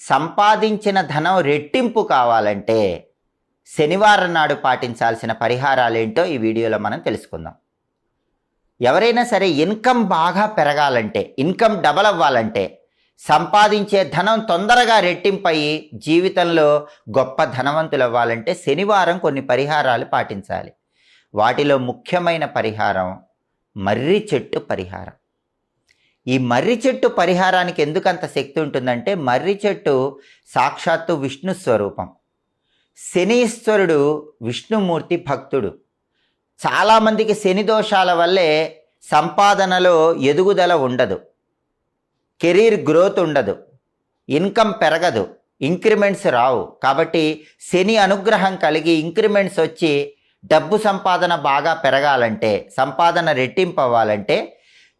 సంపాదించిన ధనం రెట్టింపు కావాలంటే శనివారం నాడు పాటించాల్సిన పరిహారాలేంటో ఈ వీడియోలో మనం తెలుసుకుందాం. ఎవరైనా సరే ఇన్కమ్ బాగా పెరగాలంటే, ఇన్కమ్ డబల్ అవ్వాలంటే, సంపాదించే ధనం తొందరగా రెట్టింపయ్యి జీవితంలో గొప్ప ధనవంతులు అవ్వాలంటే శనివారం కొన్ని పరిహారాలు పాటించాలి. వాటిలో ముఖ్యమైన పరిహారం మర్రి చెట్టు పరిహారం. ఈ మర్రి చెట్టు పరిహారానికి ఎందుకంత శక్తి ఉంటుందంటే, మర్రి చెట్టు సాక్షాత్తు విష్ణు స్వరూపం. శనీశ్వరుడు విష్ణుమూర్తి భక్తుడు. చాలామందికి శని దోషాల వల్లే సంపాదనలో ఎదుగుదల ఉండదు, కెరీర్ గ్రోత్ ఉండదు, ఇన్కమ్ పెరగదు, ఇంక్రిమెంట్స్ రావు. కాబట్టి శని అనుగ్రహం కలిగి ఇంక్రిమెంట్స్ వచ్చి డబ్బు సంపాదన బాగా పెరగాలంటే, సంపాదన రెట్టింపు అవ్వాలంటే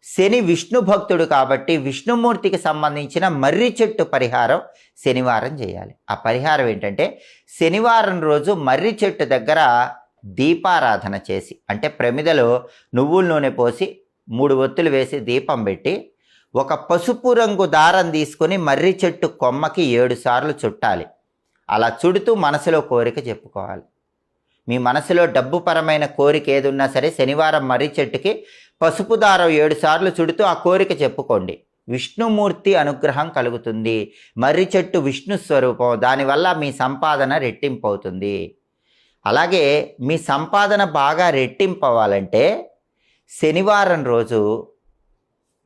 శని విష్ణు భక్తుడు కాబట్టి విష్ణుమూర్తికి సంబంధించిన మర్రి చెట్టు పరిహారం శనివారం చేయాలి. ఆ పరిహారం ఏంటంటే, శనివారం రోజు మర్రి చెట్టు దగ్గర దీపారాధన చేసి, అంటే ప్రమిదలో నువ్వుల నూనె పోసి 3 ఒత్తులు వేసి దీపం పెట్టి ఒక పసుపు రంగు దారం తీసుకొని మర్రి చెట్టు కొమ్మకి 7 సార్లు చుట్టాలి. అలా చుడుతూ మనసులో కోరిక చెప్పుకోవాలి. మీ మనసులో డబ్బుపరమైన కోరిక ఏదున్నా సరే శనివారం మర్రి చెట్టుకి పసుపు దారం 7 సార్లు చుడుతూ ఆ కోరిక చెప్పుకోండి. విష్ణుమూర్తి అనుగ్రహం కలుగుతుంది. మర్రి చెట్టు విష్ణు స్వరూపం, దానివల్ల మీ సంపాదన రెట్టింపు అవుతుంది. అలాగే మీ సంపాదన బాగా రెట్టింపు అవ్వాలంటే శనివారం రోజు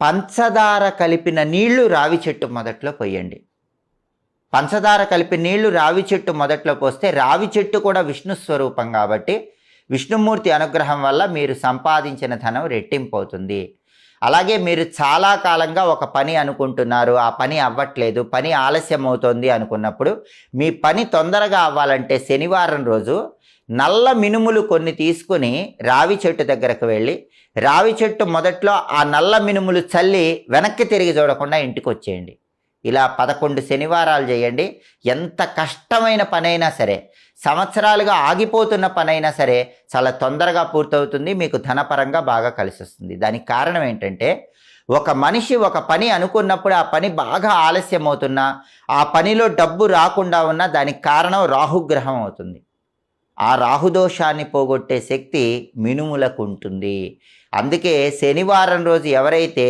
పంచదార కలిపిన నీళ్లు రావి చెట్టు మొదట్లో పోయండి. పంచదార కలిపి నీళ్లు రావి చెట్టు మొదట్లో పోస్తే, రావి చెట్టు కూడా విష్ణు స్వరూపం కాబట్టి విష్ణుమూర్తి అనుగ్రహం వల్ల మీరు సంపాదించిన ధనం రెట్టింపు అవుతుంది. అలాగే మీరు చాలా కాలంగా ఒక పని అనుకుంటున్నారు, ఆ పని అవ్వట్లేదు, పని ఆలస్యం అవుతుంది అనుకున్నప్పుడు మీ పని తొందరగా అవ్వాలంటే శనివారం రోజు నల్ల మినుములు కొన్ని తీసుకుని రావి చెట్టు దగ్గరకు వెళ్ళి, రావి చెట్టు మొదట్లో ఆ నల్ల మినుములు చల్లి వెనక్కి తిరిగి చూడకుండా ఇంటికి వచ్చేయండి. ఇలా 11 శనివారాలు చేయండి. ఎంత కష్టమైన పనైనా సరే, సంవత్సరాలుగా ఆగిపోతున్న పనైనా సరే చాలా తొందరగా పూర్తవుతుంది. మీకు ధనపరంగా బాగా కలిసి వస్తుంది. దానికి కారణం ఏంటంటే, ఒక మనిషి ఒక పని అనుకున్నప్పుడు ఆ పని బాగా ఆలస్యం అవుతున్నా, ఆ పనిలో డబ్బు రాకుండా ఉన్నా దానికి కారణం రాహుగ్రహం అవుతుంది. ఆ రాహుదోషాన్ని పోగొట్టే శక్తి మినుములకు ఉంటుంది. అందుకే శనివారం రోజు ఎవరైతే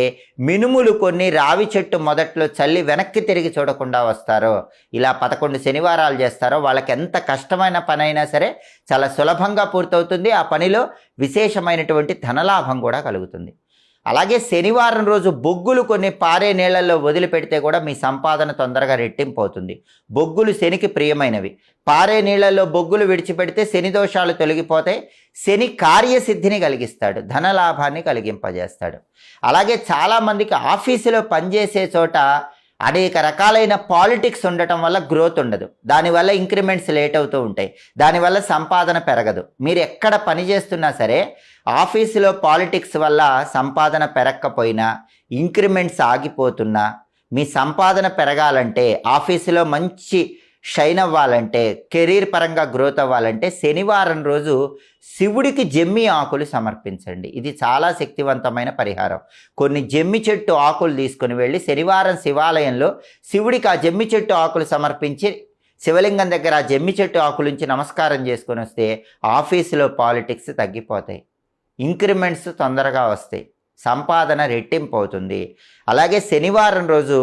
మినుములు కొన్ని రావి చెట్టు మొదట్లో చల్లి వెనక్కి తిరిగి చూడకుండా వస్తారో, ఇలా 11 శనివారాలు చేస్తారో, వాళ్ళకి ఎంత కష్టమైన పనైనా సరే చాలా సులభంగా పూర్తవుతుంది. ఆ పనిలో విశేషమైనటువంటి ధనలాభం కూడా కలుగుతుంది. అలాగే శనివారం రోజు బొగ్గులు కొన్ని పారే నీళ్లలో వదిలిపెడితే కూడా మీ సంపాదన తొందరగా రెట్టింపు అవుతుంది. బొగ్గులు శనికి ప్రియమైనవి. పారే నీళ్లలో బొగ్గులు విడిచిపెడితే శని దోషాలు తొలగిపోతాయి. శని కార్యసిద్ధిని కలిగిస్తాడు, ధనలాభాన్ని కలిగింపజేస్తాడు. అలాగే చాలామందికి ఆఫీసులో పనిచేసే చోట అనేక రకాలైన పాలిటిక్స్ ఉండటం వల్ల గ్రోత్ ఉండదు. దానివల్ల ఇంక్రిమెంట్స్ లేట్ అవుతూ ఉంటాయి. దానివల్ల సంపాదన పెరగదు. మీరు ఎక్కడ పని చేస్తున్నా సరే ఆఫీసులో పాలిటిక్స్ వల్ల సంపాదన పెరగకపోయినా, ఇంక్రిమెంట్స్ ఆగిపోతున్నా, మీ సంపాదన పెరగాలంటే, ఆఫీసులో మంచి షైన్ అవ్వాలంటే, కెరీర్ పరంగా గ్రోత్ అవ్వాలంటే శనివారం రోజు శివుడికి జమ్మి ఆకులు సమర్పించండి. ఇది చాలా శక్తివంతమైన పరిహారం. కొన్ని జమ్మి చెట్టు ఆకులు తీసుకుని వెళ్ళి శనివారం శివాలయంలో శివుడికి ఆ జమ్మి చెట్టు ఆకులు సమర్పించి శివలింగం దగ్గర ఆ జమ్మి చెట్టు ఆకులుంచి నమస్కారం చేసుకొని వస్తే ఆఫీసులో పాలిటిక్స్ తగ్గిపోతాయి, ఇంక్రిమెంట్స్ తొందరగా వస్తాయి, సంపాదన రెట్టింపు అవుతుంది. అలాగే శనివారం రోజు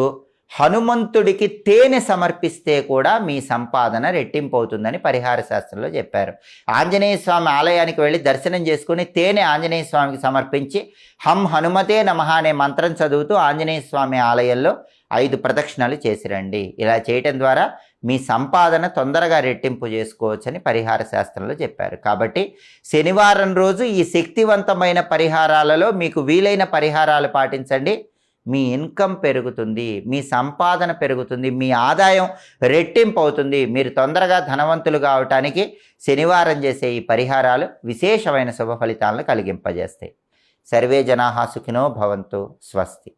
హనుమంతుడికి తేనె సమర్పిస్తే కూడా మీ సంపాదన రెట్టింపు అవుతుందని పరిహార శాస్త్రంలో చెప్పారు. ఆంజనేయ స్వామి ఆలయానికి వెళ్ళి దర్శనం చేసుకుని తేనె ఆంజనేయ స్వామికి సమర్పించి హం హనుమతే నమః అనే మంత్రం చదువుతూ ఆంజనేయ స్వామి ఆలయంలో 5 ప్రదక్షిణలు చేసిరండి. ఇలా చేయటం ద్వారా మీ సంపాదన తొందరగా రెట్టింపు చేసుకోవచ్చని పరిహార శాస్త్రంలో చెప్పారు. కాబట్టి శనివారం రోజు ఈ శక్తివంతమైన పరిహారాలలో మీకు వీలైన పరిహారాలు పాటించండి. మీ ఇన్కమ్ పెరుగుతుంది, మీ సంపాదన పెరుగుతుంది, మీ ఆదాయం రెట్టింపు అవుతుంది. మీరు తొందరగా ధనవంతులు కావటానికి శనివారం చేసే ఈ పరిహారాలు విశేషమైన శుభ ఫలితాలను కలిగింపజేస్తాయి. సర్వే జనాః సుఖినో భవంతు. స్వస్తి.